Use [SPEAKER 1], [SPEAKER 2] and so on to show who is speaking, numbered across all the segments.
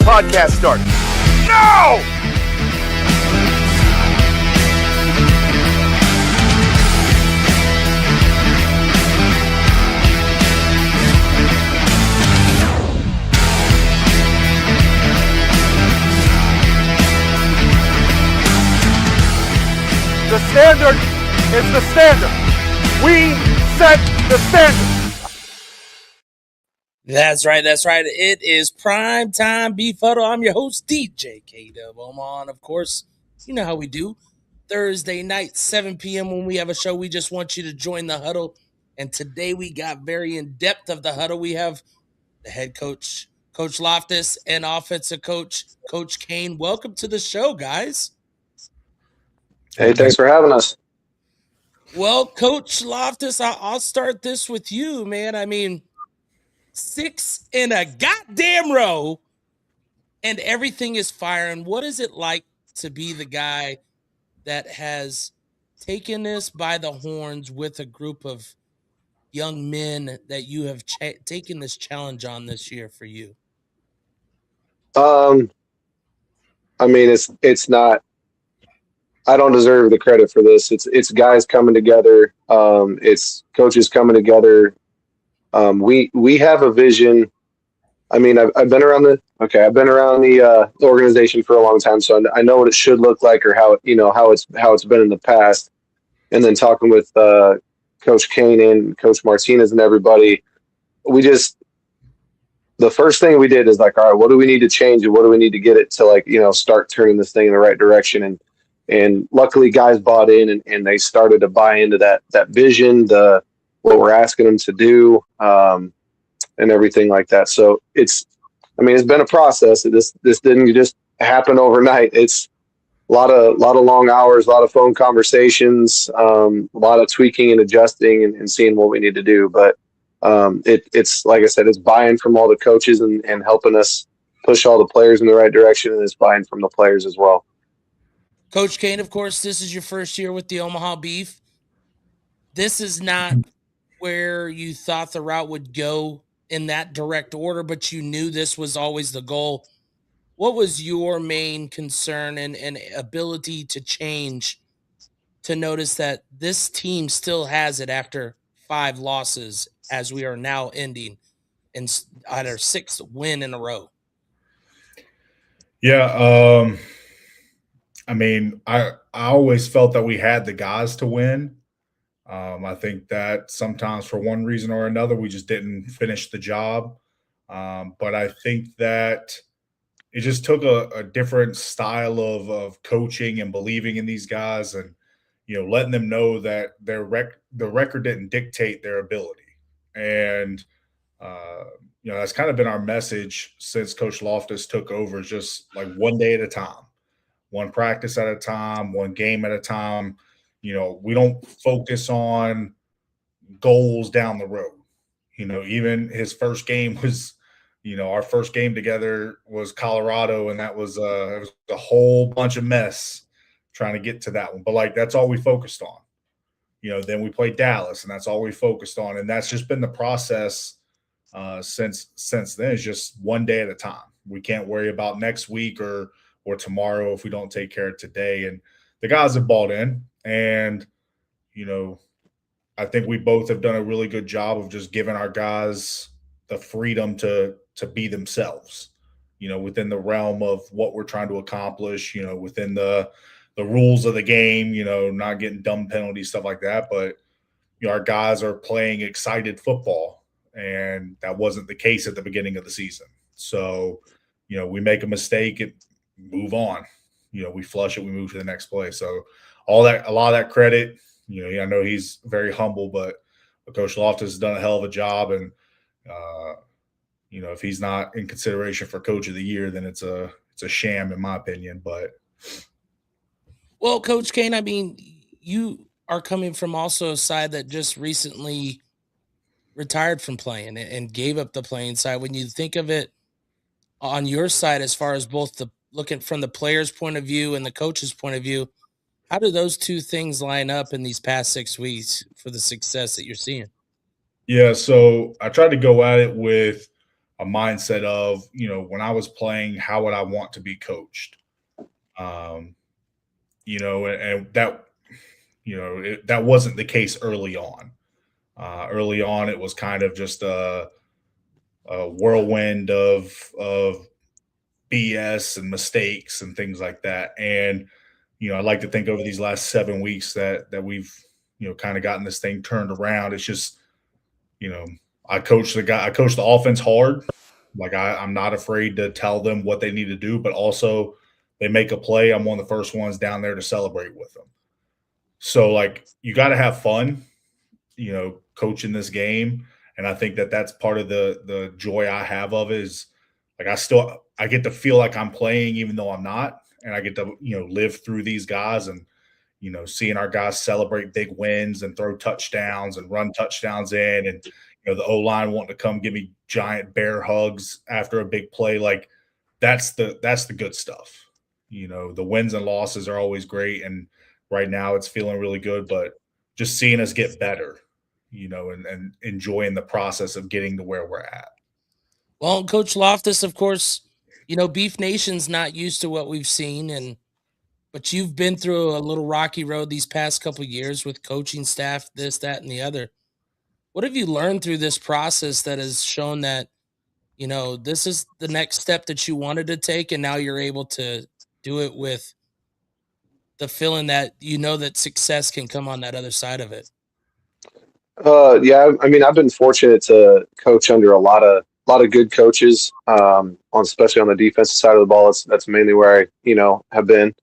[SPEAKER 1] Podcast started. No! The standard is the standard. We set the standard.
[SPEAKER 2] That's right. It is prime time Beef Huddle. I'm your host, DJ K DuB Omaha. And of course, you know how we do. Thursday night, 7 p.m. when we have a show, we just want you to join the huddle. And today we got very in-depth of the huddle. We have the head coach, Coach Loftus, and offensive coach, Coach Kane. Welcome to the show, guys.
[SPEAKER 3] Hey, thanks for having us.
[SPEAKER 2] Well, Coach Loftus, I'll start this with you, man. I mean, 6 in a goddamn row, and everything is firing. What is it like to be the guy that has taken this by the horns with a group of young men that you have taken this challenge on this year for you?
[SPEAKER 3] I mean, it's not. I don't deserve the credit for this. It's guys coming together. It's coaches coming together. We have a vision. I mean, I've been around the organization for a long time, so I know what it should look like or how it's been in the past. And then talking with Coach Kane and Coach Martinez and everybody, the first thing we did is like, all right, what do we need to change and what do we need to get it to start turning this thing in the right direction? And luckily guys bought in and they started to buy into that vision, what we're asking them to do, and everything like that. So it's been a process. This didn't just happen overnight. It's a lot of long hours, a lot of phone conversations, a lot of tweaking and adjusting and seeing what we need to do. But it's like I said, it's buy-in from all the coaches and helping us push all the players in the right direction, and it's buy-in from the players as well.
[SPEAKER 2] Coach Kane, of course, this is your first year with the Omaha Beef. This is not where you thought the route would go in that direct order, but you knew this was always the goal. What was your main concern and ability to change to notice that this team still has it after 5 losses as we are now ending at our 6th win in a row?
[SPEAKER 4] Yeah. I always felt that we had the guys to win. I think that sometimes for one reason or another, we just didn't finish the job. But I think that it just took a different style of coaching and believing in these guys and, letting them know that the record didn't dictate their ability. And, that's kind of been our message since Coach Loftus took over, just like one day at a time, one practice at a time, one game at a time. We don't focus on goals down the road. Even his first game was, our first game together was Colorado, and that was it was a whole bunch of mess trying to get to that one. But that's all we focused on. Then we played Dallas, and that's all we focused on, and that's just been the process since then. It's just one day at a time. We can't worry about next week or tomorrow if we don't take care of today. And the guys have bought in, and I think we both have done a really good job of just giving our guys the freedom to be themselves, within the realm of what we're trying to accomplish, within the rules of the game, not getting dumb penalties, stuff like that. But our guys are playing excited football, and that wasn't the case at the beginning of the season. So, we make a mistake and move on. We flush it, we move to the next play. So a lot of that credit, I know he's very humble, but Coach Loftus has done a hell of a job. And, if he's not in consideration for Coach of the Year, then it's a a sham in my opinion. But
[SPEAKER 2] well, Coach Kane, I mean, you are coming from also a side that just recently retired from playing and gave up the playing side. When you think of it on your side, as far as both the looking from the player's point of view and the coach's point of view, how do those two things line up in these past 6 weeks for the success that you're seeing?
[SPEAKER 4] yeah, so I tried to go at it with a mindset of, when I was playing, how would I want to be coached? And that, that wasn't the case early on. Early on, it was kind of just a whirlwind of BS and mistakes and things like that. And, I'd like to think over these last 7 weeks that we've, kind of gotten this thing turned around. It's just, I coach the offense hard. Like I'm not afraid to tell them what they need to do, but also they make a play, I'm one of the first ones down there to celebrate with them. So like, you got to have fun, coaching this game. And I think that that's part of the joy I have of it is like, I get to feel like I'm playing, even though I'm not. And I get to, live through these guys and, seeing our guys celebrate big wins and throw touchdowns and run touchdowns in. And, the O-line wanting to come give me giant bear hugs after a big play. Like that's the good stuff. The wins and losses are always great. And right now it's feeling really good, but just seeing us get better, and enjoying the process of getting to where we're at.
[SPEAKER 2] Well, Coach Loftus, of course, Beef Nation's not used to what we've seen, but you've been through a little rocky road these past couple of years with coaching staff, this, that, and the other. What have you learned through this process that has shown that, this is the next step that you wanted to take, and now you're able to do it with the feeling that that success can come on that other side of it?
[SPEAKER 3] Yeah, I mean, I've been fortunate to coach under a lot of good coaches, especially on the defensive side of the ball. That's mainly where I, have been.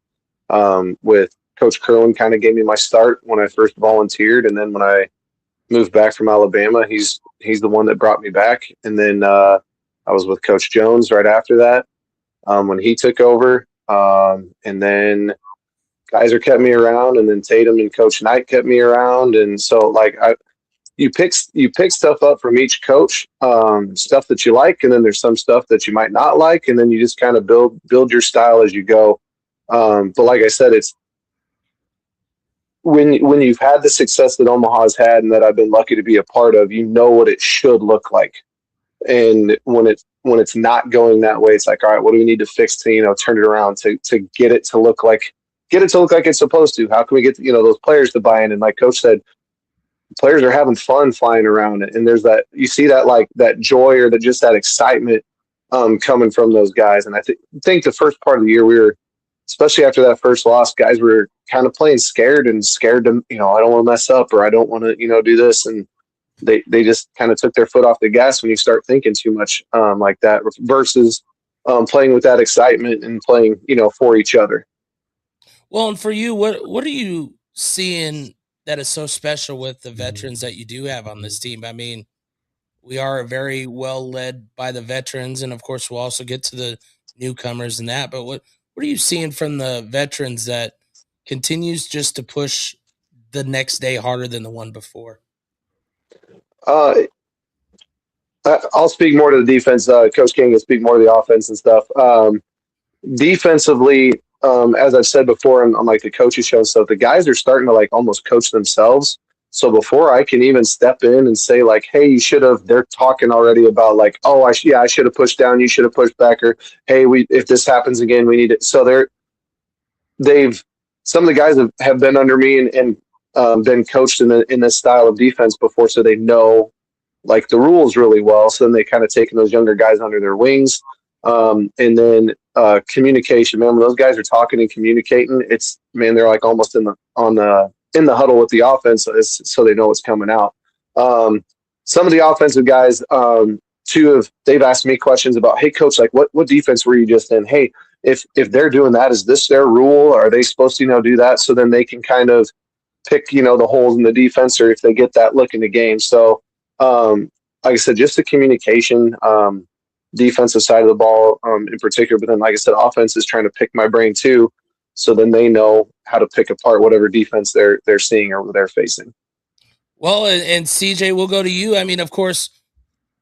[SPEAKER 3] With Coach Kerwin, kind of gave me my start when I first volunteered, and then when I moved back from Alabama, he's the one that brought me back. And then I was with Coach Jones right after that when he took over, and then Kaiser kept me around, and then Tatum and Coach Knight kept me around, and so like you pick stuff up from each coach, stuff that you like, and then there's some stuff that you might not like, and then you just kind of build your style as you go. But like I said, it's when you've had the success that Omaha's had and that I've been lucky to be a part of, what it should look like. And when it's not going that way, it's like, all right, what do we need to fix to, turn it around to get it to look like it's supposed to? How can we get, those players to buy in? And like Coach said, players are having fun flying around, and there's that, you see that, like that joy or just that excitement coming from those guys. And I think the first part of the year, we were, especially after that first loss, guys were kind of playing scared to, I don't want to mess up, or I don't want to, do this. And they just kind of took their foot off the gas when you start thinking too much like that versus playing with that excitement and playing, for each other.
[SPEAKER 2] Well, and for you, what are you seeing that is so special with the veterans that you do have on this team? I mean, we are very well led by the veterans, and of course we'll also get to the newcomers and that, but what are you seeing from the veterans that continues just to push the next day harder than the one before?
[SPEAKER 3] I'll speak more to the defense. Coach King will speak more to the offense and stuff. Defensively, as I've said before on like the coaches show and stuff, the guys are starting to like almost coach themselves. So before I can even step in and say like, hey, you should have, they're talking already about like, oh, I should have pushed down, you should have pushed back, or hey, if this happens again, we need it. So some of the guys have been under me and been coached in this style of defense before, so they know like the rules really well. So then they kind of taken those younger guys under their wings. And then communication, man, when those guys are talking and communicating, they're like almost in the huddle with the offense, so they know what's coming out. Some of the offensive guys, they've asked me questions about, hey, coach, like what defense were you just in? Hey, if they're doing that, is this their rule? Are they supposed to, do that? So then they can kind of pick, the holes in the defense, or if they get that look in the game. So, like I said, just the communication, defensive side of the ball in particular. But then, like I said, offense is trying to pick my brain too. So then they know how to pick apart whatever defense they're seeing or they're facing.
[SPEAKER 2] Well, and CJ, we'll go to you. I mean, of course,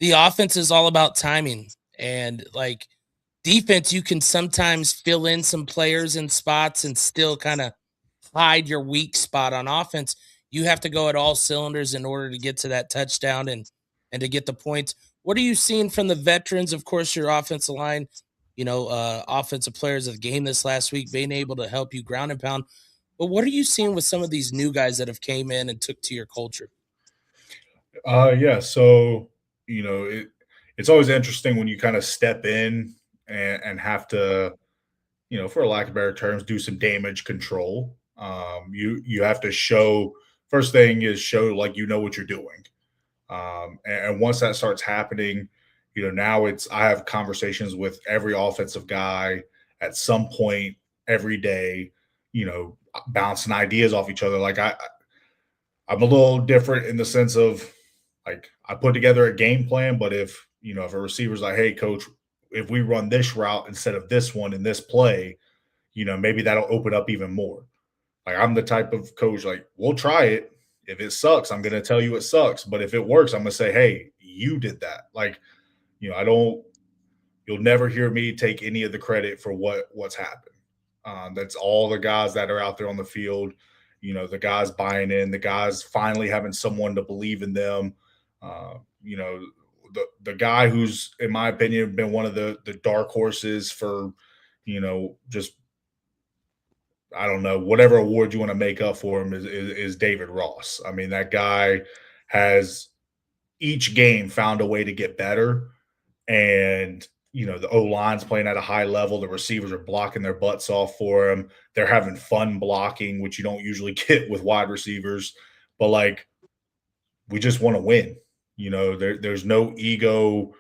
[SPEAKER 2] the offense is all about timing, and like defense, you can sometimes fill in some players in spots and still kind of hide your weak spot. On offense, you have to go at all cylinders in order to get to that touchdown and to get the points. What are you seeing from the veterans? Of course, your offensive line, offensive players of the game this last week, being able to help you ground and pound. But what are you seeing with some of these new guys that have came in and took to your culture?
[SPEAKER 4] Yeah. So, it's always interesting when you kind of step in and have to, for lack of better terms, do some damage control. You have to show, first thing is show like you know what you're doing. And once that starts happening, now I have conversations with every offensive guy at some point every day, bouncing ideas off each other. Like I'm a little different in the sense of like I put together a game plan, but if a receiver's like, hey, coach, if we run this route instead of this one in this play, maybe that'll open up even more. Like I'm the type of coach, like we'll try it. If it sucks, I'm going to tell you it sucks. But if it works, I'm going to say, hey, you did that. Like, you'll never hear me take any of the credit for what's happened. That's all the guys that are out there on the field, the guys buying in, the guys finally having someone to believe in them. The guy who's, in my opinion, been one of the dark horses for, just, I don't know, whatever award you want to make up for him is David Ross. I mean, that guy has each game found a way to get better. And, the O-line's playing at a high level. The receivers are blocking their butts off for him. They're having fun blocking, which you don't usually get with wide receivers. But, like, we just want to win. There's no ego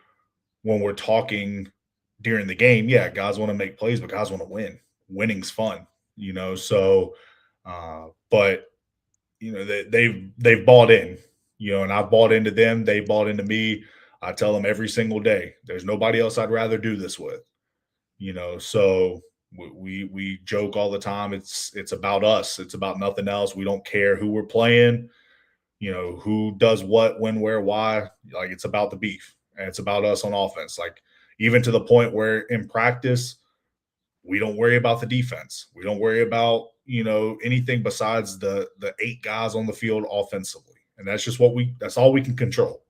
[SPEAKER 4] when we're talking during the game. Yeah, guys want to make plays, but guys want to win. Winning's fun. But they've bought in, and I've bought into them. They bought into me. I tell them every single day, there's nobody else I'd rather do this with, so we joke all the time. It's about us. It's about nothing else. We don't care who we're playing, who does what, when, where, why. Like, it's about the beef, and it's about us on offense. Like, even to the point where in practice, we don't worry about the defense. We don't worry about, anything besides the 8 guys on the field offensively. And that's just that's all we can control,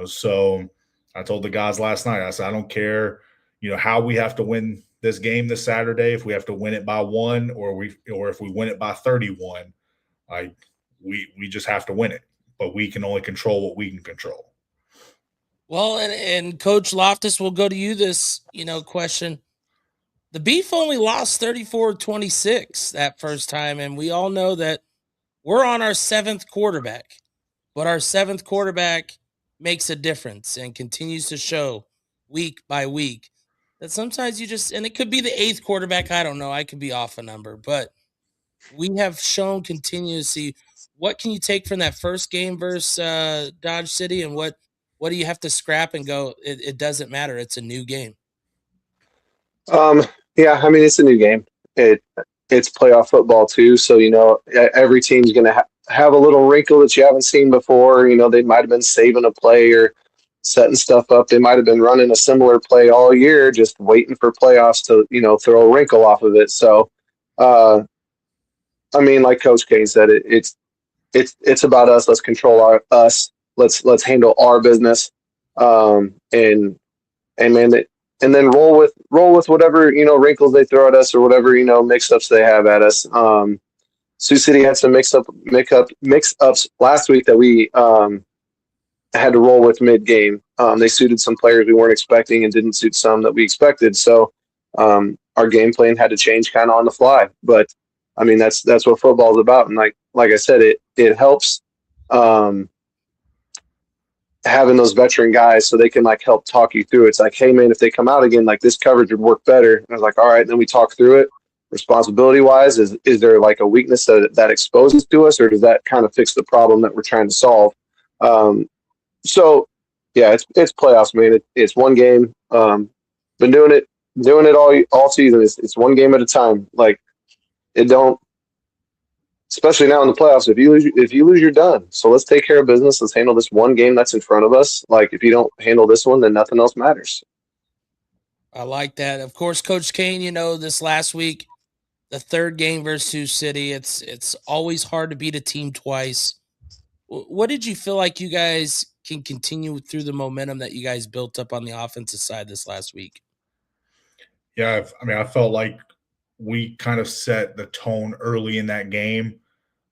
[SPEAKER 4] So I told the guys last night, I said, I don't care, how we have to win this game this Saturday. If we have to win it by 1 or if we win it by 31, we just have to win it, but we can only control what we can control.
[SPEAKER 2] Well, and Coach Loftus, will go to you this, question. The Beef only lost 34-26 that first time, and we all know that we're on our 7th quarterback, but our 7th quarterback makes a difference and continues to show week by week that sometimes and it could be the 8th quarterback. I don't know. I could be off a number, but we have shown continuously. What can you take from that first game versus Dodge City, and what do you have to scrap and go, it doesn't matter. It's a new game.
[SPEAKER 3] Yeah, I mean, it's a new game. It's playoff football too. So, every team's going to have a little wrinkle that you haven't seen before. They might've been saving a play or setting stuff up. They might've been running a similar play all year, just waiting for playoffs to, throw a wrinkle off of it. So, I mean, like Coach K said, it's about us. Let's control us. Let's handle our business. And then roll with whatever, wrinkles they throw at us or whatever, mix-ups they have at us. Sioux City had some mix-ups last week that we had to roll with mid-game. They suited some players we weren't expecting and didn't suit some that we expected. So our game plan had to change kind of on the fly. But, I mean, that's what football is about. And like I said, it helps having those veteran guys so they can help talk you through it. It's like, hey man, if they come out again, this coverage would work better. And I was like, all right, then we talk through it. Responsibility wise, is there a weakness that exposes to us, or does that kind of fix the problem that we're trying to solve? So Yeah, it's playoffs, man. It's one game. Been doing it all season. It's one game at a time. Like it don't, especially now in the playoffs. If you lose, you're done. So let's take care of business. Let's handle this one game that's in front of us. Like if you don't handle this one, then nothing else matters.
[SPEAKER 2] I like that. Of course, Coach Kane, this last week, the third game versus Sioux City, it's always hard to beat a team twice. What did you feel like you guys can continue through the momentum that you guys built up on the offensive side this last week?
[SPEAKER 4] Yeah, I felt like we kind of set the tone early in that game.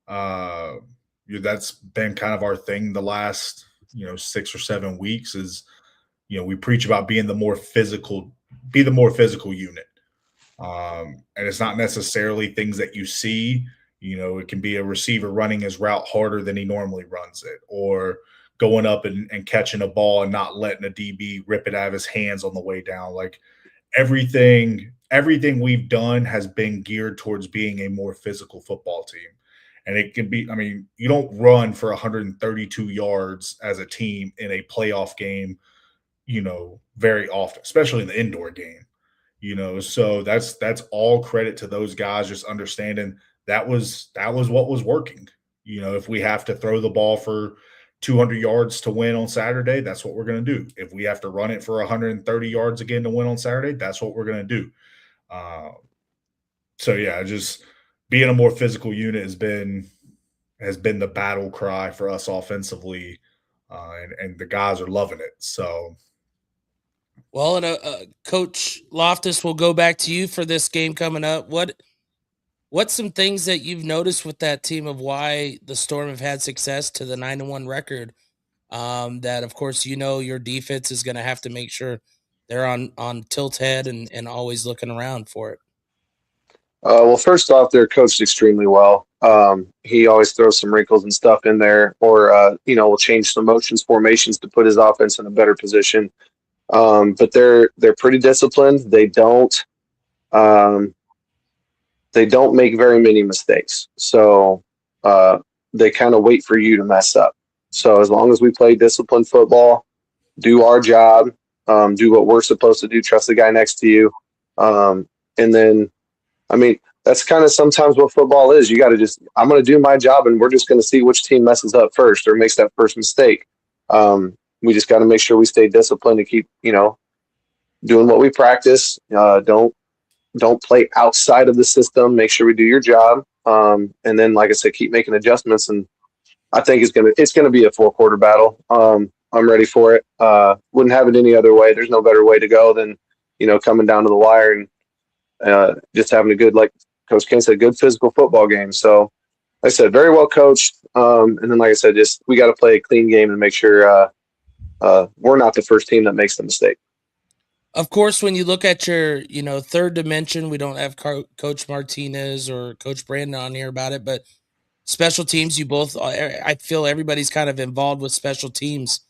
[SPEAKER 4] That's been kind of our thing the last 6 or 7 weeks is we preach about being the more physical unit. And it's not necessarily things that you see. It can be a receiver running his route harder than he normally runs it, or going up and catching a ball and not letting a DB rip it out of his hands on the way down. Like everything we've done has been geared towards being a more physical football team. And it can be, you don't run for 132 yards as a team in a playoff game, very often, especially in the indoor game. So that's all credit to those guys just understanding that was what was working. If we have to throw the ball for 200 yards to win on Saturday, that's what we're going to do. If we have to run it for 130 yards again to win on Saturday, that's what we're going to do. So yeah, just being a more physical unit has been the battle cry for us offensively, and the guys are loving it. So.
[SPEAKER 2] Well, and Coach Loftus, we'll go back to you for this game coming up. What's some things that you've noticed with that team of why the Storm have had success to the 9-1 record? That of course your defense is going to have to make sure they're on tilt head and always looking around for it.
[SPEAKER 3] Well, first off, they're coached extremely well. He always throws some wrinkles and stuff in there, or will change some motions, formations to put his offense in a better position. But they're pretty disciplined. They don't make very many mistakes. So they kind of wait for you to mess up. So as long as we play disciplined football, do our job, do what we're supposed to do, trust the guy next to you. And then, that's kind of sometimes what football is. You got to I'm going to do my job, and we're just going to see which team messes up first or makes that first mistake. We just got to make sure we stay disciplined and keep, doing what we practice. Don't play outside of the system. Make sure we do your job. And then, like I said, keep making adjustments. And I think it's gonna be a 4-quarter battle. I'm ready for it. Wouldn't have it any other way. There's no better way to go than, coming down to the wire and just having a good, like Coach Kane said, good physical football game. So, like I said, very well coached. And then, like I said, we got to play a clean game and make sure we're not the first team that makes the mistake.
[SPEAKER 2] Of course, when you look at your, third dimension, we don't have Coach Martinez or Coach Brandon on here about it, but special teams, I feel everybody's kind of involved with special teams.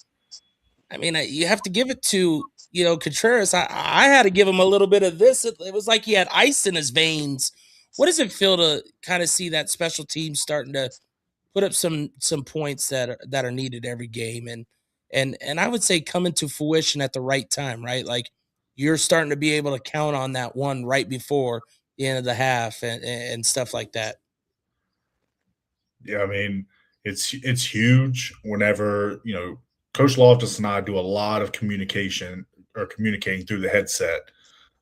[SPEAKER 2] You have to give it to, Contreras. I had to give him a little bit of this. It was like he had ice in his veins. What does it feel to kind of see that special team starting to put up some points that are needed every game, and I would say coming to fruition at the right time, right? Like you're starting to be able to count on that one right before the end of the half and stuff like that.
[SPEAKER 4] Yeah, it's huge whenever, Coach Loftus and I do a lot of communicating through the headset,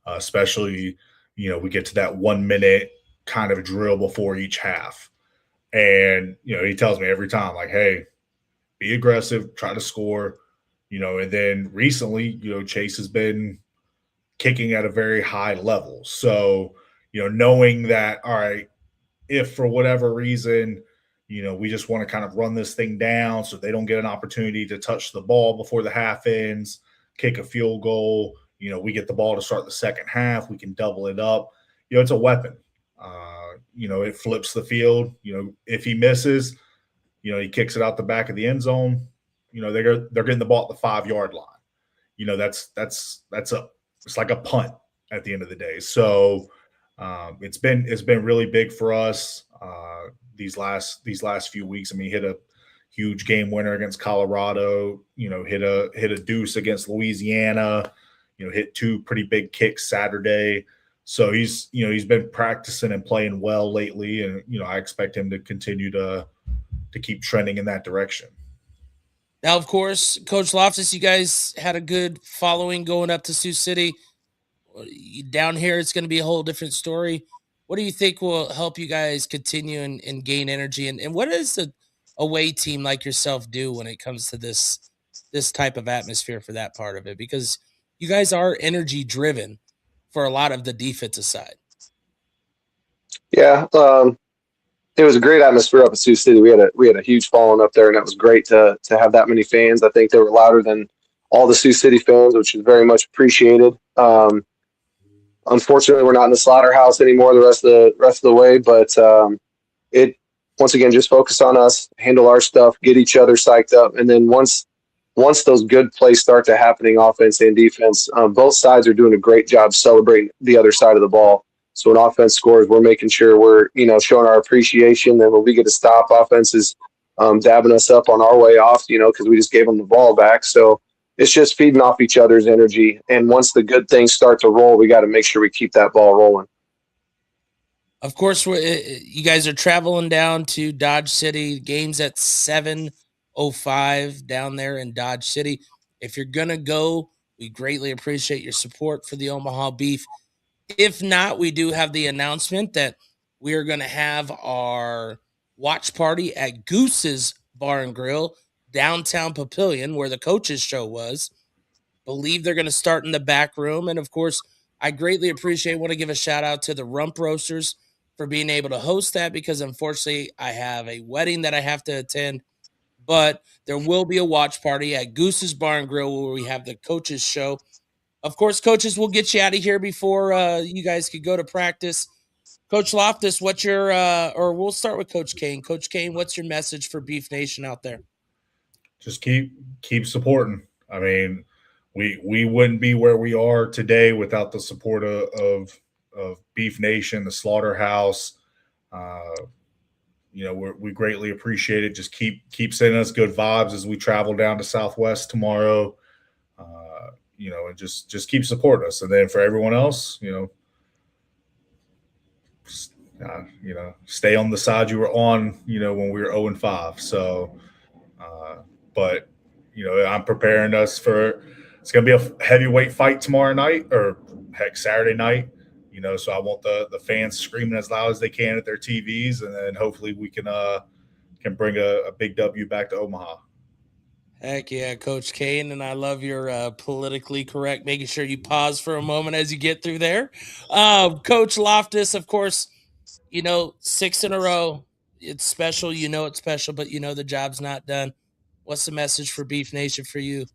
[SPEAKER 4] especially, we get to that 1 minute kind of drill before each half. And, he tells me every time, like, hey, be aggressive, try to score, and then recently, Chase has been kicking at a very high level. So, knowing that, all right, if for whatever reason, we just want to kind of run this thing down so they don't get an opportunity to touch the ball before the half ends, kick a field goal, we get the ball to start the second half, we can double it up. It's a weapon. It flips the field. If he misses, he kicks it out the back of the end zone. They're getting the ball at the 5-yard line. It's like a punt at the end of the day. So it's been really big for us these last few weeks. He hit huge game winner against Colorado, hit a deuce against Louisiana, hit 2 pretty big kicks Saturday. So he's been practicing and playing well lately. And, I expect him to continue to keep trending in that direction.
[SPEAKER 2] Now, of course, Coach Loftus, you guys had a good following going up to Sioux City. Down here, it's going to be a whole different story. What do you think will help you guys continue and gain energy? And what does a away team like yourself do when it comes to this type of atmosphere for that part of it? Because you guys are energy driven for a lot of the defensive side.
[SPEAKER 3] Yeah, it was a great atmosphere up at Sioux City. We had a huge following up there, and it was great to have that many fans. I think they were louder than all the Sioux City fans, which is very much appreciated. Unfortunately, we're not in the slaughterhouse anymore the rest of the way, but it once again just focus on us, handle our stuff, get each other psyched up, and then once those good plays start to happening, offense and defense, both sides are doing a great job celebrating the other side of the ball. So when offense scores, we're making sure we're showing our appreciation. Then when we get a stop, offense is dabbing us up on our way off, because we just gave them the ball back. So it's just feeding off each other's energy. And once the good things start to roll, we got to make sure we keep that ball rolling.
[SPEAKER 2] Of course, you guys are traveling down to Dodge City. Game's at 7:05 down there in Dodge City. If you're going to go, we greatly appreciate your support for the Omaha Beef. If not, we do have the announcement that we are going to have our watch party at Goose's Bar and Grill, downtown Papillion, where the coaches show was. Believe they're going to start in the back room. And of course, I greatly want to give a shout out to the Rump Roasters for being able to host that, because unfortunately I have a wedding that I have to attend, but there will be a watch party at Goose's Bar and Grill where we have the coaches show. Of course, coaches, we'll get you out of here before you guys could go to practice. Coach Loftus, what's your or we'll start with Coach Kane. Coach Kane, what's your message for Beef Nation out there?
[SPEAKER 4] Just keep supporting. I mean, we wouldn't be where we are today without the support of Beef Nation, the Slaughterhouse. We greatly appreciate it. Just keep sending us good vibes as we travel down to Southwest tomorrow. And just keep supporting us. And then for everyone else, stay on the side you were on, when we were 0-5. So, but I'm preparing us for. It's going to be a heavyweight fight tomorrow night, or heck, Saturday night. So I want the fans screaming as loud as they can at their TVs, and then hopefully we can bring a big W back to Omaha.
[SPEAKER 2] Heck yeah, Coach Kane, and I love your politically correct, making sure you pause for a moment as you get through there. Coach Loftus, of course, 6 in a row. It's special, it's special, but the job's not done. What's the message for Beef Nation for you?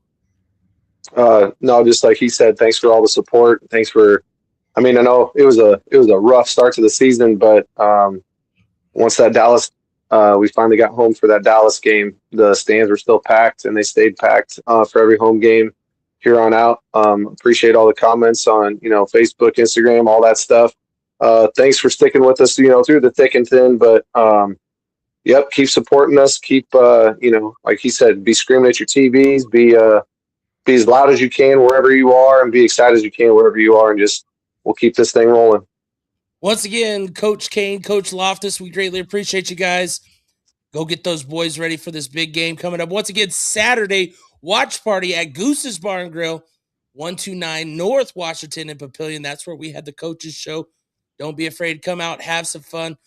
[SPEAKER 3] No, just like he said, thanks for all the support. Thanks for, I know it was a rough start to the season, but once that Dallas, we finally got home for that Dallas game, the stands were still packed, and they stayed packed for every home game here on out. Appreciate all the comments on, Facebook, Instagram, all that stuff. Thanks for sticking with us, through the thick and thin, but yep, keep supporting us. Keep, like he said, be screaming at your TVs, be as loud as you can wherever you are, and be excited as you can wherever you are, and we'll keep this thing rolling.
[SPEAKER 2] Once again, Coach Kane, Coach Loftus, we greatly appreciate you guys. Go get those boys ready for this big game coming up. Once again, Saturday, watch party at Goose's Bar and Grill, 129 North Washington in Papillion. That's where we had the coaches show. Don't be afraid to come out, have some fun.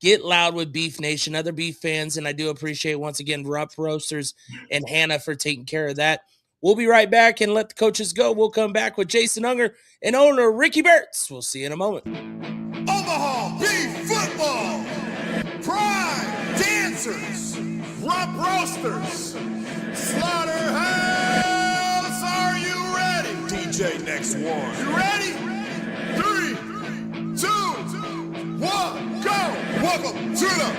[SPEAKER 2] Get loud with Beef Nation, other beef fans, and I do appreciate, once again, Rump Roasters and Hannah for taking care of that. We'll be right back and let the coaches go. We'll come back with Jason Unger and owner Ricky Bertz. We'll see you in a moment.
[SPEAKER 1] Omaha Beef Football, Prime Dancers, Rump Roasters, Slaughterhouse, are you ready? DJ next one. You ready? 3, 2, 1, go! Welcome to the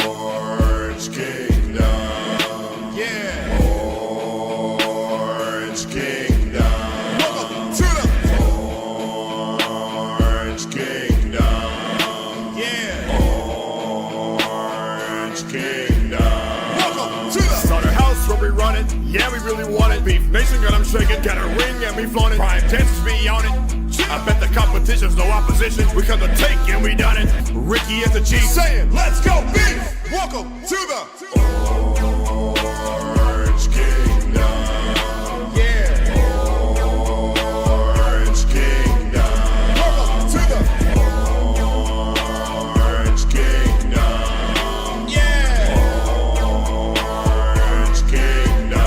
[SPEAKER 1] Orange Kingdom. Yeah. Orange Kingdom. Welcome to the Orange Kingdom. Yeah. Orange Kingdom. Yeah, we really want it. Beef Nation got them shaking. Got a ring and we flaunt it. Prime chances be on it. I bet the competition's no opposition. We come to take and we done it. Ricky is the chief. Saying, let's go beef. Welcome to the Orange Kingdom. Yeah. Orange Kingdom. Welcome to the Orange Kingdom. Yeah. Orange Kingdom.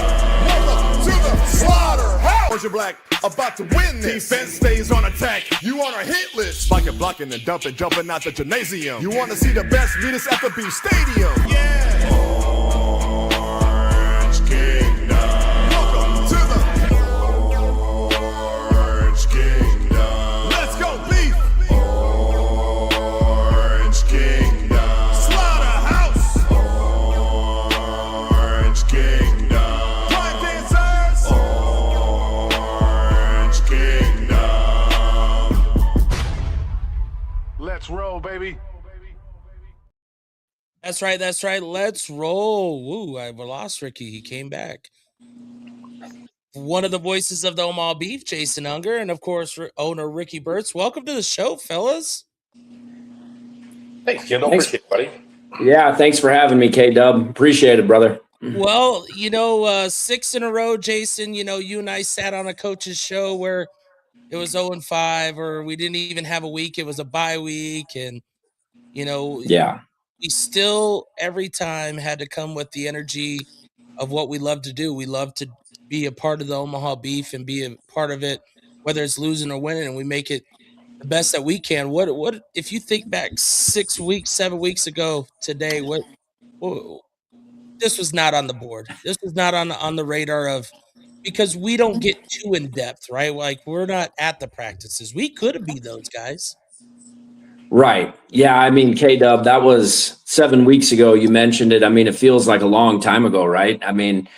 [SPEAKER 1] Welcome to the slaughterhouse. Orange and black. About to win this. Defense stays on attack. You on a hit list. Like a blocking and dumping, jumping out the gymnasium. You want to see the best meetings at the Beef Stadium. Yeah. Orange Kingdom. Welcome to the Orange Kingdom. Let's go Beef. Orange Kingdom. Slaughterhouse. Orange Kingdom. Prime dancers. Let's roll, baby.
[SPEAKER 2] That's right. That's right. Let's roll. Woo, I lost Ricky. He came back. One of the voices of the Omaha Beef, Jason Unger, and of course, owner Ricky Bertz. Welcome to the show, fellas.
[SPEAKER 5] Thanks, Kendall. Appreciate it, buddy.
[SPEAKER 6] Yeah, thanks for having me, K DuB. Appreciate it, brother.
[SPEAKER 2] Well, 6 in a row, Jason. You and I sat on a coach's show where it was 0-5, or we didn't even have a week. It was a bye week. And,
[SPEAKER 6] yeah,
[SPEAKER 2] we still every time had to come with the energy of what we love to do. We love to be a part of the Omaha Beef and be a part of it, whether it's losing or winning, and we make it the best that we can. What if you think back 6 weeks, 7 weeks ago today, what this was not on the board. This was not on the radar of, because we don't get too in depth, right? Like, we're not at the practices. We could be those guys.
[SPEAKER 6] right. Yeah, I mean, K DuB, that was 7 weeks ago. You mentioned it. I mean, it feels like a long time ago, right? I mean,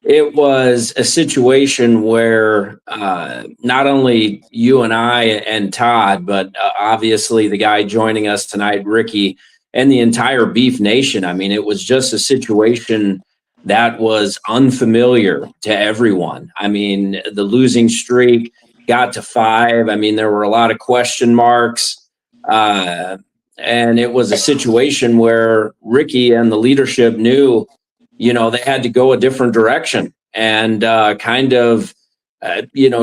[SPEAKER 6] it was a situation where not only you and I and Todd, but obviously the guy joining us tonight, Ricky, and the entire Beef Nation. I mean, it was just a situation that was unfamiliar to everyone. I mean, the losing streak got to 5. I mean, there were a lot of question marks. And it was a situation where Ricky and the leadership knew, they had to go a different direction and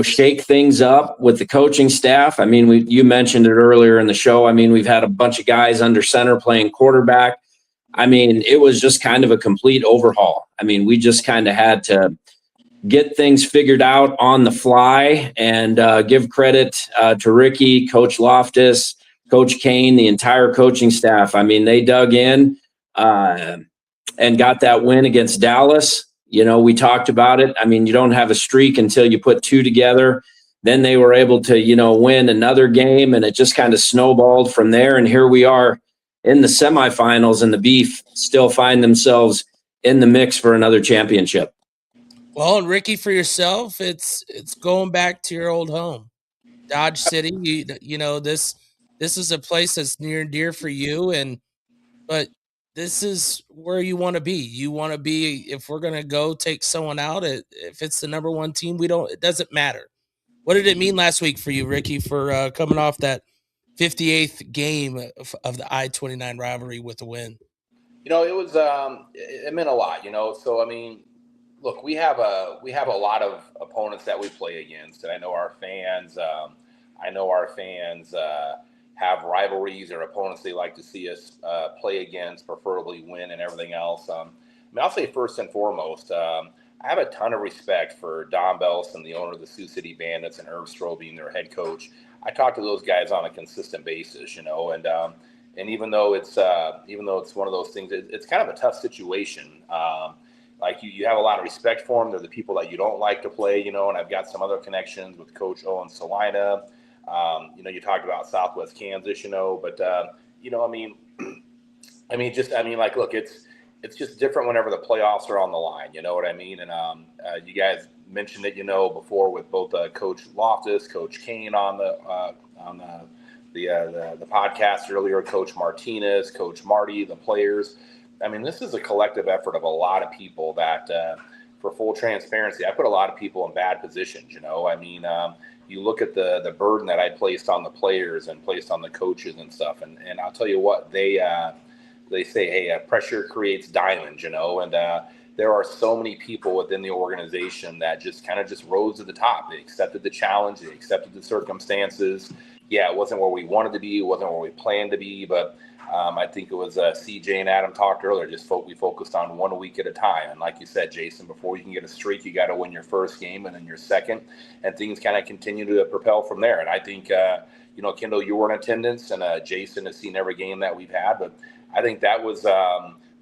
[SPEAKER 6] shake things up with the coaching staff. I mean, you mentioned it earlier in the show. I mean, we've had a bunch of guys under center playing quarterback. I mean, it was just kind of a complete overhaul. I mean, we just kind of had to get things figured out on the fly, and give credit to Ricky, Coach Loftus, Coach Kane, the entire coaching staff. I mean, they dug in and got that win against Dallas. We talked about it. I mean, you don't have a streak until you put 2 together. Then they were able to, win another game, and it just kind of snowballed from there. And here we are in the semifinals, and the Beef still find themselves in the mix for another championship.
[SPEAKER 2] Well, and Ricky, for yourself, it's going back to your old home, Dodge City. This is a place that's near and dear for you, but this is where you want to be. You want to be, if we're going to go take someone out, if it's the number 1 team, it doesn't matter. What did it mean last week for you, Ricky, for coming off that 58th game of the I-29 rivalry with a win?
[SPEAKER 5] It was it meant a lot. So I mean, look, we have a lot of opponents that we play against, and I know our fans have rivalries or opponents they like to see us play against, preferably win, and everything else. I'll say first and foremost, I have a ton of respect for Don Belson, the owner of the Sioux City Bandits, and Herb Stroh being their head coach. I talk to those guys on a consistent basis, and even though it's one of those things, it's kind of a tough situation. Like you have a lot of respect for them. They're the people that you don't like to play, and I've got some other connections with Coach Owen Salina. You talked about Southwest Kansas, but look, it's just different whenever the playoffs are on the line. You know what I mean? And you guys mentioned it, before with both Coach Loftus, Coach Kane on the podcast earlier, Coach Martinez, Coach Marty, the players. I mean, this is a collective effort of a lot of people that for full transparency, I put a lot of people in bad positions. I mean, you look at the burden that I placed on the players and placed on the coaches and stuff, and I'll tell you what, they say, hey, pressure creates diamonds, and there are so many people within the organization that just rose to the top. They accepted the challenge, they accepted the circumstances. Yeah, it wasn't where we wanted to be, it wasn't where we planned to be, but I think it was CJ and Adam talked earlier, we focused on 1 week at a time. And like you said, Jason, before you can get a streak, you got to win your first game and then your second, and things kind of continue to propel from there. And I think, Kendall, you were in attendance, and Jason has seen every game that we've had, but I think that was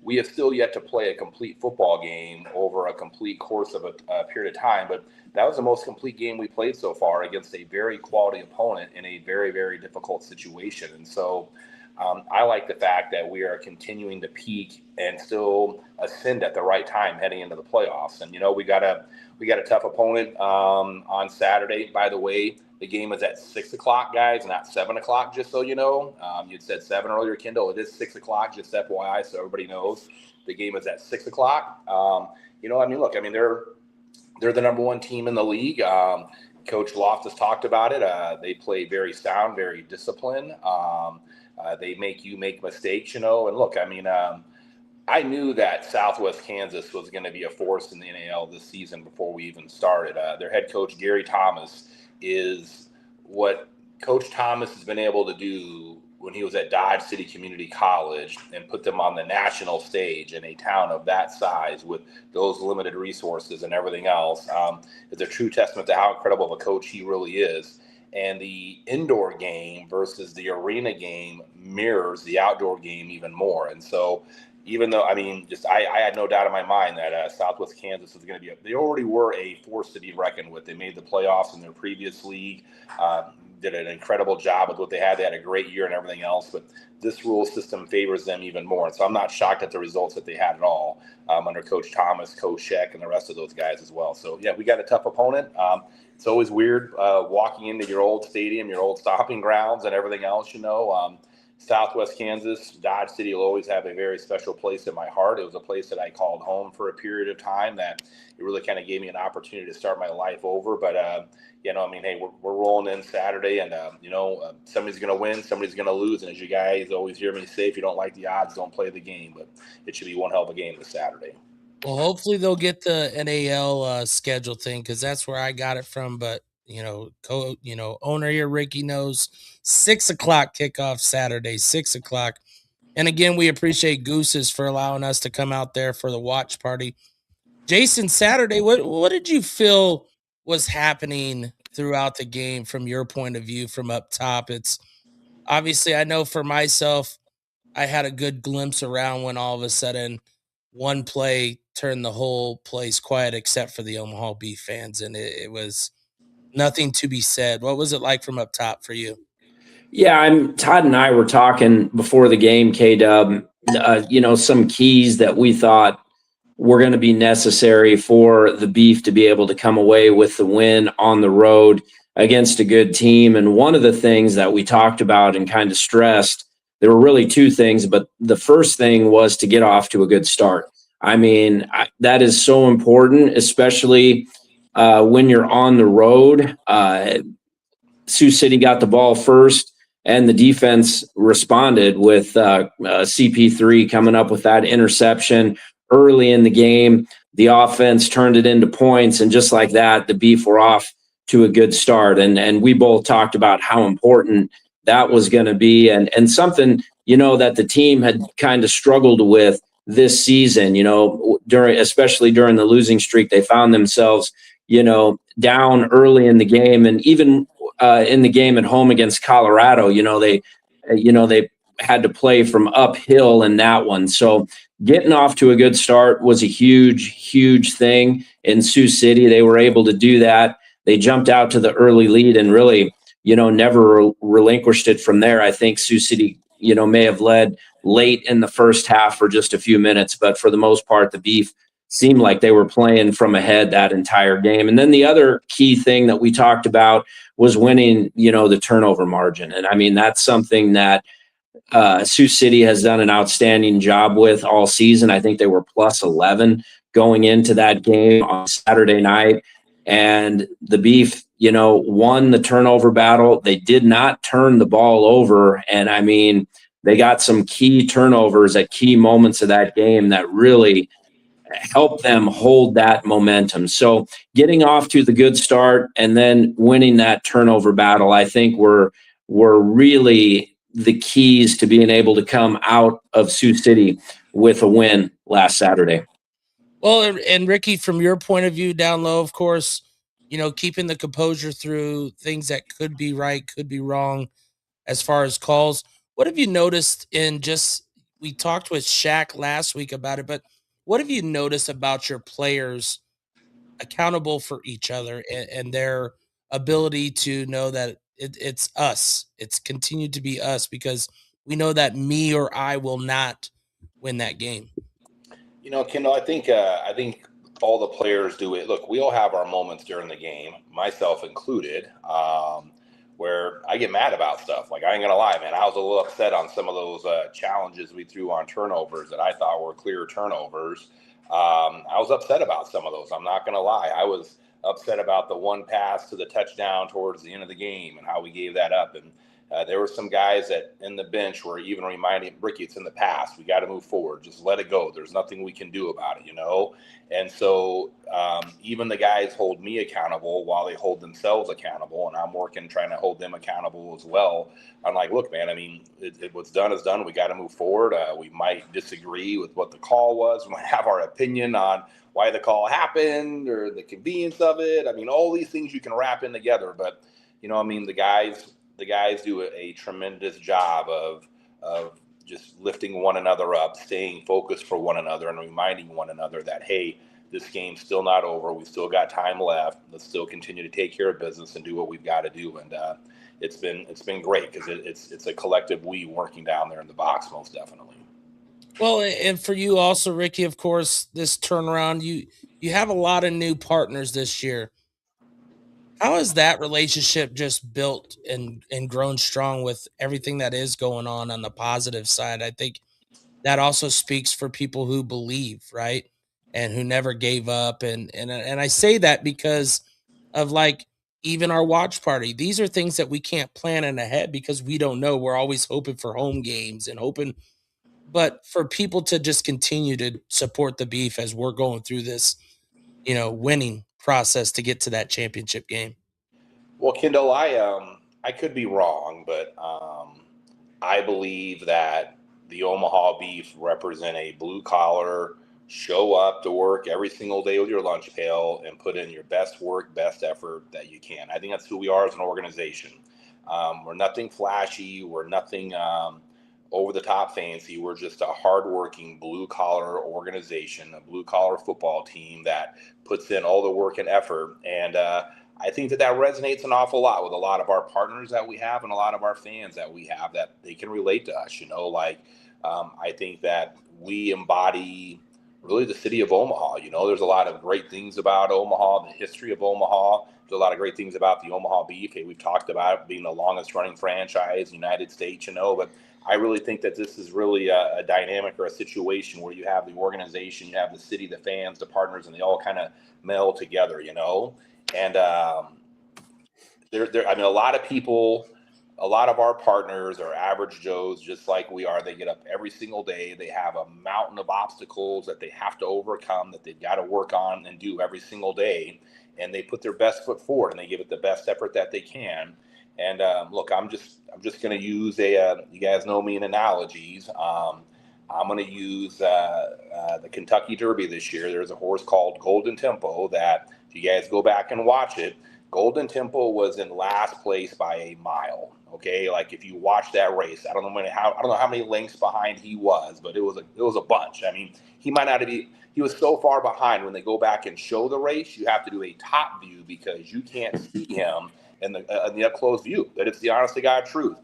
[SPEAKER 5] we have still yet to play a complete football game over a complete course of a period of time, but that was the most complete game we played so far against a very quality opponent in a very, very difficult situation. And so I like the fact that we are continuing to peak and still ascend at the right time heading into the playoffs. And, we got a tough opponent on Saturday. By the way, the game is at 6 o'clock, guys, not 7 o'clock, just so you know. You'd said 7 earlier, Kendall. It is 6 o'clock, just FYI, so everybody knows. The game is at 6 o'clock. They're the number one team in the league. Coach Loftus talked about it. They play very sound, very disciplined. They make you make mistakes, And look, I knew that Southwest Kansas was going to be a force in the NAL this season before we even started. Their head coach, Gary Thomas, is what Coach Thomas has been able to do when he was at Dodge City Community College and put them on the national stage in a town of that size with those limited resources and everything else. It's a true testament to how incredible of a coach he really is. And the indoor game versus the arena game mirrors the outdoor game even more. And so even though, I had no doubt in my mind that Southwest Kansas was going to be they already were a force to be reckoned with. They made the playoffs in their previous league, did an incredible job with what they had. They had a great year and everything else, but this rule system favors them even more. And so I'm not shocked at the results that they had at all under Coach Thomas, Coach Sheck, and the rest of those guys as well. So, yeah, we got a tough opponent. It's always weird walking into your old stadium, your old stomping grounds and everything else, Southwest Kansas, Dodge City will always have a very special place in my heart. It was a place that I called home for a period of time that it really kind of gave me an opportunity to start my life over. But, hey, we're rolling in Saturday and, somebody's going to win, somebody's going to lose. And as you guys always hear me say, if you don't like the odds, don't play the game. But it should be one hell of a game this Saturday.
[SPEAKER 2] Well, hopefully they'll get the NAL schedule thing because that's where I got it from. But owner here, Ricky, knows 6 o'clock kickoff Saturday, 6 o'clock. And again, we appreciate Gooses for allowing us to come out there for the watch party. Jason, Saturday, what did you feel was happening throughout the game from your point of view from up top? It's obviously, I know for myself, I had a good glimpse around when all of a sudden one play turned the whole place quiet except for the Omaha Beef fans. And it was nothing to be said. What was it like from up top for you?
[SPEAKER 6] Yeah, Todd and I were talking before the game, K DuB, some keys that we thought were going to be necessary for the Beef to be able to come away with the win on the road against a good team. And one of the things that we talked about and kind of stressed, there were really two things, but the first thing was to get off to a good start. That is so important, especially when you're on the road. Sioux City got the ball first, and the defense responded with CP3 coming up with that interception early in the game. The offense turned it into points, and just like that, the Beef were off to a good start. And we both talked about how important that was going to be, and something, that the team had kind of struggled with this season, especially during the losing streak. They found themselves, down early in the game, and even in the game at home against Colorado, they had to play from uphill in that one. So getting off to a good start was a huge, huge thing in Sioux City. They were able to do that. They jumped out to the early lead and really, never relinquished it from there. I think Sioux City, may have led late in the first half for just a few minutes, but for the most part, the Beef seemed like they were playing from ahead that entire game. And then the other key thing that we talked about was winning, the turnover margin. And that's something that Sioux City has done an outstanding job with all season. I think they were plus 11 going into that game on Saturday night. And the Beef, won the turnover battle. They did not turn the ball over. And I mean, they got some key turnovers at key moments of that game that really helped them hold that momentum. So getting off to the good start and then winning that turnover battle, I think were really the keys to being able to come out of Sioux City with a win last Saturday.
[SPEAKER 2] Well, and Ricky, from your point of view down low, of course, keeping the composure through things that could be right, could be wrong as far as calls. What have you noticed we talked with Shaq last week about it, but what have you noticed about your players accountable for each other and their ability to know that it's us? It's continued to be us because we know that me or I will not win that game.
[SPEAKER 5] Kendall, I think all the players do it. Look, we all have our moments during the game, myself included, where I get mad about stuff. Like, I ain't gonna lie, man, I was a little upset on some of those challenges we threw on turnovers that I thought were clear turnovers. I was upset about some of those. I'm not gonna lie. I was upset about the one pass to the touchdown towards the end of the game and how we gave that up. And there were some guys that in the bench were even reminding Ricky, it's in the past. We got to move forward. Just let it go. There's nothing we can do about it, And so even the guys hold me accountable while they hold themselves accountable. And I'm working, trying to hold them accountable as well. I'm like, look, man, I mean, what's done is done. We got to move forward. We might disagree with what the call was. We might have our opinion on why the call happened or the convenience of it. I mean, all these things you can wrap in together. But, the guys do a tremendous job of just lifting one another up, staying focused for one another, and reminding one another that, hey, this game's still not over. We still got time left. Let's still continue to take care of business and do what we've got to do. And it's been great because it's a collective we working down there in the box, most definitely.
[SPEAKER 2] Well, and for you also, Ricky, of course, this turnaround, you have a lot of new partners this year. How has that relationship just built and grown strong with everything that is going on the positive side? I think that also speaks for people who believe, right? And who never gave up. And I say that because of even our watch party. These are things that we can't plan in ahead because we don't know. We're always hoping for home games and hoping, but for people to just continue to support the Beef as we're going through this, winning process to get to that championship game.
[SPEAKER 5] Well, Kendall, I could be wrong, but I believe that the Omaha Beef represent a blue collar, show up to work every single day with your lunch pail and put in your best work, best effort that you can. I think that's who we are as an organization. We're nothing flashy. We're nothing over the top fancy. We're just a hardworking blue collar organization, a blue collar football team that puts in all the work and effort. And I think that resonates an awful lot with a lot of our partners that we have and a lot of our fans that we have, that they can relate to us. I think that we embody really the city of Omaha. There's a lot of great things about Omaha, the history of Omaha. There's a lot of great things about the Omaha Beef. Hey, we've talked about it being the longest running franchise in the United States, but I really think that this is really a dynamic or a situation where you have the organization, you have the city, the fans, the partners, and they all kind of meld together, And a lot of people, a lot of our partners are average Joes, just like we are. They get up every single day. They have a mountain of obstacles that they have to overcome, that they've got to work on and do every single day. And they put their best foot forward and they give it the best effort that they can. And look, I'm just going to use you guys know me in analogies. I'm going to use the Kentucky Derby this year. There's a horse called Golden Tempo that, if you guys go back and watch it, Golden Tempo was in last place by a mile. Okay, like if you watch that race, I don't know how many lengths behind he was, but it was a bunch. I mean, he might not be. He was so far behind. When they go back and show the race, you have to do a top view because you can't see him in the up close view. That it's the honest to God truth.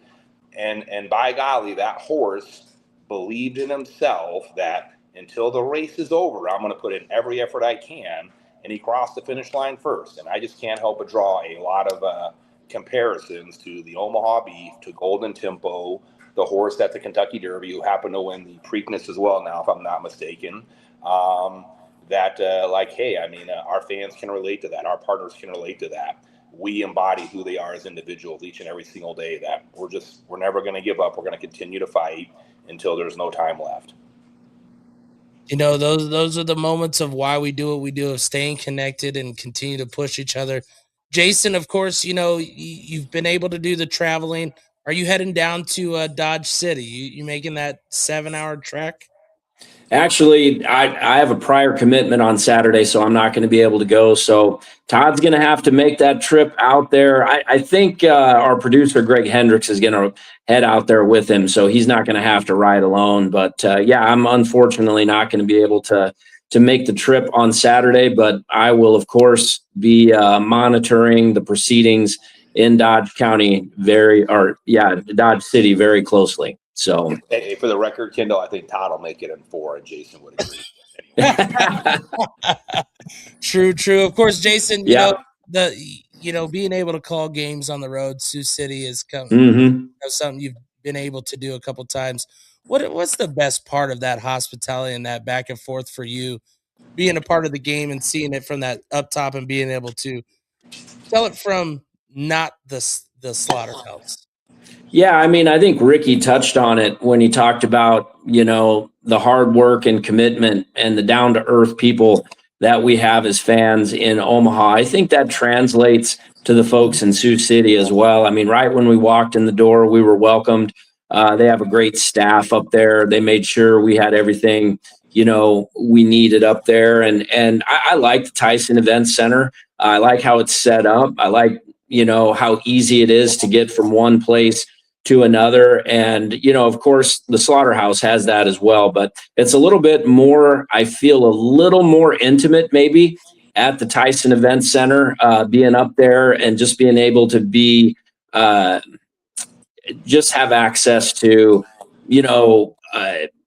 [SPEAKER 5] And by golly, that horse believed in himself that until the race is over, I'm going to put in every effort I can. And he crossed the finish line first. And I just can't help but draw a lot of comparisons to the Omaha Beef, to Golden Tempo, the horse at the Kentucky Derby, who happened to win the Preakness as well now, if I'm not mistaken. that hey, I mean, our fans can relate to that. Our partners can relate to that. We embody who they are as individuals each and every single day, that we're never going to give up. We're going to continue to fight until there's no time left.
[SPEAKER 2] Those are the moments of why we do what we do, of staying connected and continue to push each other. Jason, of course, you've been able to do the traveling. Are you heading down to Dodge City? You making that 7-hour trek?
[SPEAKER 6] Actually, I have a prior commitment on Saturday, so I'm not going to be able to go. So Todd's going to have to make that trip out there. I think our producer, Greg Hendricks, is going to head out there with him, so he's not going to have to ride alone. But, I'm unfortunately not going to be able to make the trip on Saturday, but I will, of course, be monitoring the proceedings in Dodge County Dodge City very closely. So,
[SPEAKER 5] hey, for the record, Kendall, I think Todd will make it in 4, and Jason would agree.
[SPEAKER 2] True. Of course, Jason, being able to call games on the road, Sioux City is something you've been able to do a couple times. What's the best part of that hospitality and that back and forth for you, being a part of the game and seeing it from that up top and being able to tell it from not the slaughterhouse?
[SPEAKER 6] Yeah, I mean, I think Ricky touched on it when he talked about, the hard work and commitment and the down-to-earth people that we have as fans in Omaha. I think that translates to the folks in Sioux City as well. I mean, right when we walked in the door, we were welcomed. They have a great staff up there. They made sure we had everything, we needed up there. And I like the Tyson Event Center. I like how it's set up. I like, how easy it is to get from one place to another. And, of course, the slaughterhouse has that as well, but it's a little bit more, I feel a little more intimate maybe at the Tyson Event Center, being up there and just being able to be, just have access to,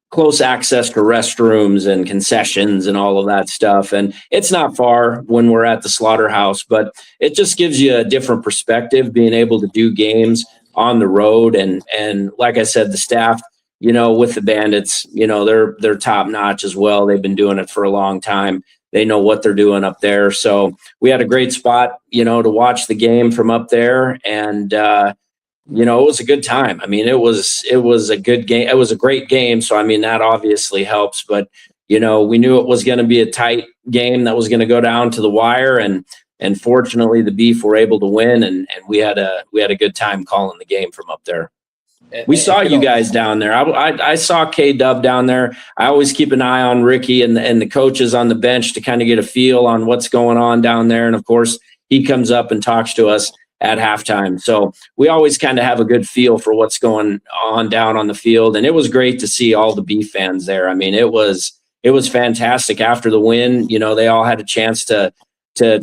[SPEAKER 6] close access to restrooms and concessions and all of that stuff. And it's not far when we're at the slaughterhouse, but it just gives you a different perspective, being able to do games on the road. And like I said, the staff, with the Bandits, they're top notch as well. They've been doing it for a long time. They know what they're doing up there. So we had a great spot, to watch the game from up there. And, it was a good time. I mean, it was a good game. It was a great game. So, I mean, that obviously helps, but, we knew it was going to be a tight game that was going to go down to the wire. And fortunately, the Beef were able to win, and we had a good time calling the game from up there. We saw you guys down there. I saw K DuB down there. I always keep an eye on Ricky and the coaches on the bench to kind of get a feel on what's going on down there. And of course, he comes up and talks to us at halftime. So we always kind of have a good feel for what's going on down on the field. And it was great to see all the Beef fans there. I mean, it was fantastic after the win. They all had a chance to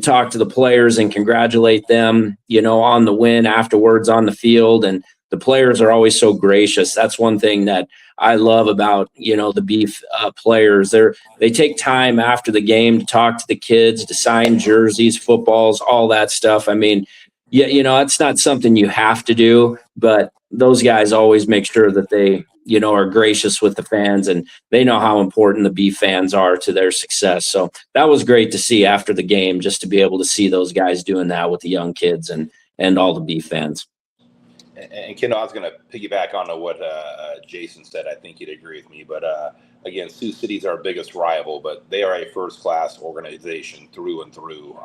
[SPEAKER 6] talk to the players and congratulate them, on the win afterwards on the field. And the players are always so gracious. That's one thing that I love about, the Beef players. They take time after the game to talk to the kids, to sign jerseys, footballs, all that stuff. I mean, it's not something you have to do, but those guys always make sure that they, are gracious with the fans, and they know how important the Beef fans are to their success. So that was great to see after the game, just to be able to see those guys doing that with the young kids and all the Beef fans.
[SPEAKER 5] And Kendall, I was going to piggyback on what Jason said. I think you'd agree with me. But again, Sioux City's our biggest rival, but they are a first-class organization through and through.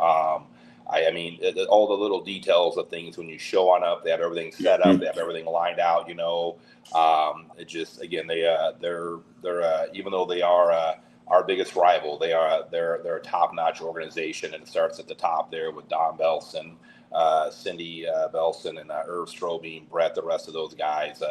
[SPEAKER 5] I mean, all the little details of things when you show on up, they have everything set up, they have everything lined out. It just, again, they're even though they are our biggest rival, they're a top-notch organization, and it starts at the top there with Don Belson, Cindy Belson, and Irv Strobing, Brett, the rest of those guys.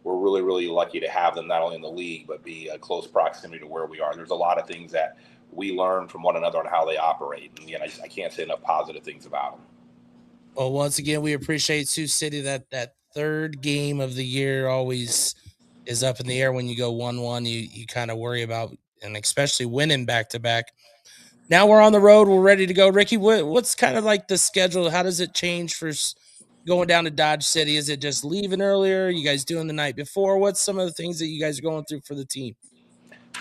[SPEAKER 5] We're really, really lucky to have them not only in the league, but be a close proximity to where we are. There's a lot of things that we learn from one another on how they operate. And again, I can't say enough positive things about them.
[SPEAKER 2] Well, once again, we appreciate Sioux City. That third game of the year always is up in the air when you go 1-1. You kind of worry about, and especially winning back-to-back. Now we're on the road. We're ready to go. Ricky, what's kind of like the schedule? How does it change for going down to Dodge City? Is it just leaving earlier? You guys doing the night before? What's some of the things that you guys are going through for the team?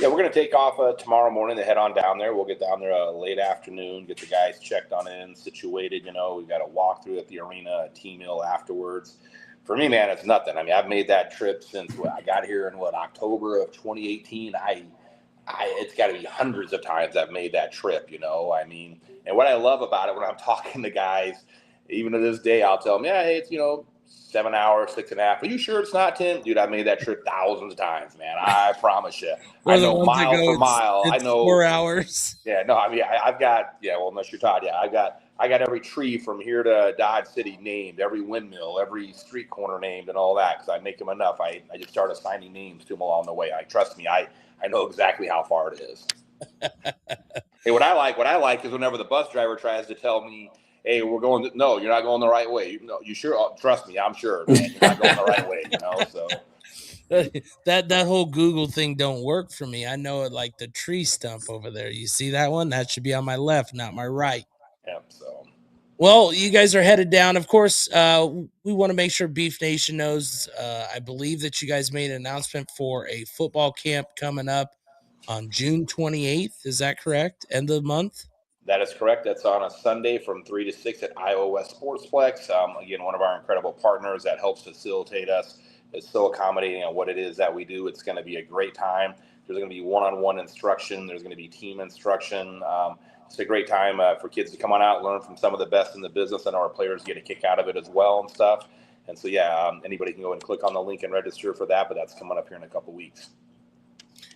[SPEAKER 5] Yeah, we're going to take off tomorrow morning to head on down there. We'll get down there late afternoon, get the guys checked on in, situated. We've got a walkthrough at the arena, a team meal afterwards. For me, man, it's nothing. I mean, I've made that trip since I got here in October of 2018. It's got to be hundreds of times I've made that trip, I mean, and what I love about it when I'm talking to guys, even to this day, I'll tell them, yeah, hey, it's, 7 hours, 6.5. Are you sure it's not 10? Dude, I made that trip thousands of times, man. I promise you. I know mile for mile. I know
[SPEAKER 2] 4 hours.
[SPEAKER 5] Yeah, no, I mean, I've got, unless you're Todd, I got every tree from here to Dodge City named, every windmill, every street corner named, and all that, because I make them enough. I just start assigning names to them along the way. Trust me, I know exactly how far it is. Hey, what I like is whenever the bus driver tries to tell me, hey, no, you're not going the right way. You sure? Oh, trust me, I'm sure, man. You're not going the right way, so.
[SPEAKER 2] That whole Google thing don't work for me. I know it like the tree stump over there. You see that one? That should be on my left, not my right.
[SPEAKER 5] Yeah, so.
[SPEAKER 2] Well, you guys are headed down. Of course, we want to make sure Beef Nation knows. I believe that you guys made an announcement for a football camp coming up on June 28th. Is that correct? End of the month?
[SPEAKER 5] That is correct. That's on a Sunday from 3 to 6 at Iowa West Sportsplex. Again, one of our incredible partners that helps facilitate us. Is so accommodating on what it is that we do. It's going to be a great time. There's going to be one-on-one instruction. There's going to be team instruction. It's a great time for kids to come on out, learn from some of the best in the business. I know our players get a kick out of it as well and stuff. And so, anybody can go and click on the link and register for that, but that's coming up here in a couple weeks.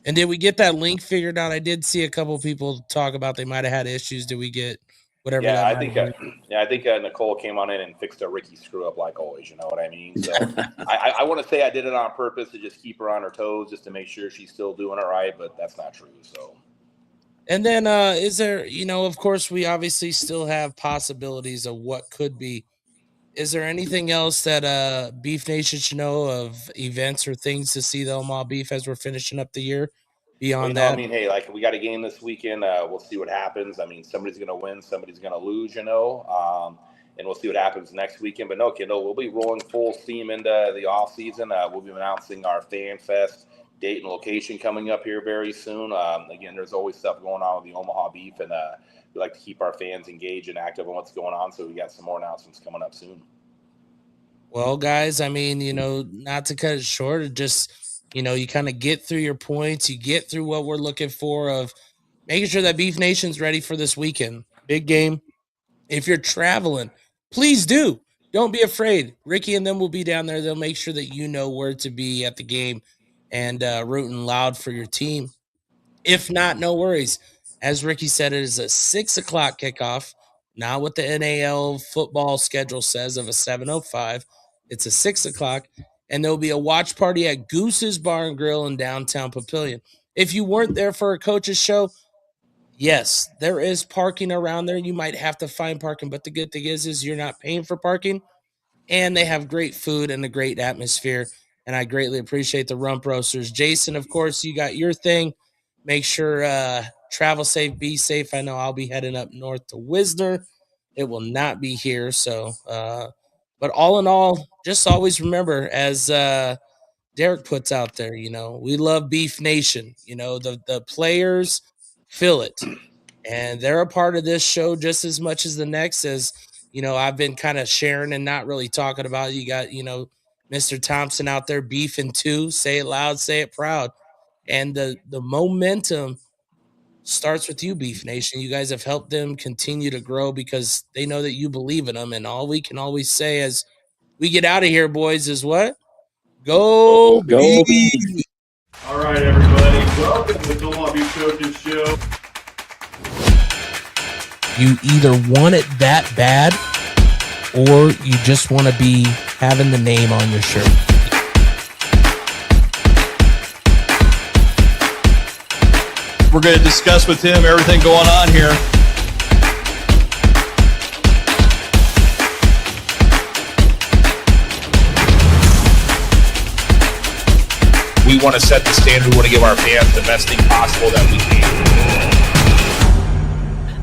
[SPEAKER 2] And did we get that link figured out? I did see a couple of people talk about they might have had issues. Did we get whatever?
[SPEAKER 5] Yeah, I think Nicole came on in and fixed a Ricky screw up like always. You know what I mean? So I want to say I did it on purpose to just keep her on her toes, just to make sure she's still doing it right, but that's not true. So.
[SPEAKER 2] And then is there, of course, we obviously still have possibilities of what could be. Is there anything else that Beef Nation should know of events or things to see the Omaha Beef as we're finishing up the year beyond that?
[SPEAKER 5] I mean, hey, like we got a game this weekend. We'll see what happens. I mean, somebody's going to win, somebody's going to lose, and we'll see what happens next weekend. But no, Kendall, we'll be rolling full steam into the off season. We'll be announcing our Fan Fest date and location coming up here very soon. Again, there's always stuff going on with the Omaha Beef, and we like to keep our fans engaged and active on what's going on. So we got some more announcements coming up soon.
[SPEAKER 2] Well, guys, I mean, not to cut it short, just, you kind of get through your points, you get through what we're looking for of making sure that Beef Nation's ready for this weekend. Big game. If you're traveling, please do. Don't be afraid. Ricky and them will be down there. They'll make sure that you know where to be at the game and rooting loud for your team. If not, no worries. As Ricky said, it is a 6 o'clock kickoff, not what the NAL football schedule says of a 7:05. It's a 6 o'clock, and there'll be a watch party at Goose's Bar and Grill in downtown Papillion. If you weren't there for a coach's show, yes, there is parking around there. You might have to find parking, but the good thing is you're not paying for parking, and they have great food and a great atmosphere, and I greatly appreciate the Rump Roasters. Jason, of course, you got your thing. Make sure travel safe, be safe. I know I'll be heading up north to Wisner. It will not be here, so but all in all, just always remember, as Derek puts out there, we love Beef Nation. The players feel it, and they're a part of this show just as much as the next. As I've been kind of sharing and not really talking about. You got Mr. Thompson out there beefing too. Say it loud, say it proud, and the momentum starts with you, Beef Nation. You guys have helped them continue to grow because they know that you believe in them. And all we can always say as we get out of here, boys, is what? Go Beef!
[SPEAKER 7] All right, everybody. Welcome to the Omaha Beef Coaches Show.
[SPEAKER 2] You either want it that bad or you just want to be having the name on your shirt.
[SPEAKER 7] We're going to discuss with him everything going on here. We want to set the standard. We want to give our fans the best thing possible that we can.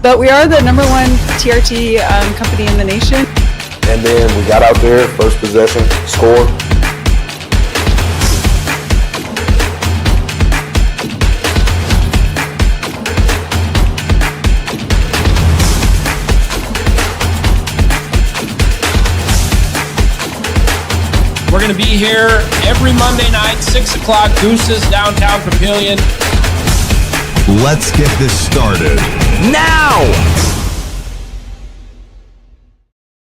[SPEAKER 8] But we are the #1 TRT company in the nation.
[SPEAKER 3] And then we got out there, first possession, scored.
[SPEAKER 9] going to be here every Monday night, 6 o'clock, Goose's, downtown Papillion.
[SPEAKER 1] Let's get this started now.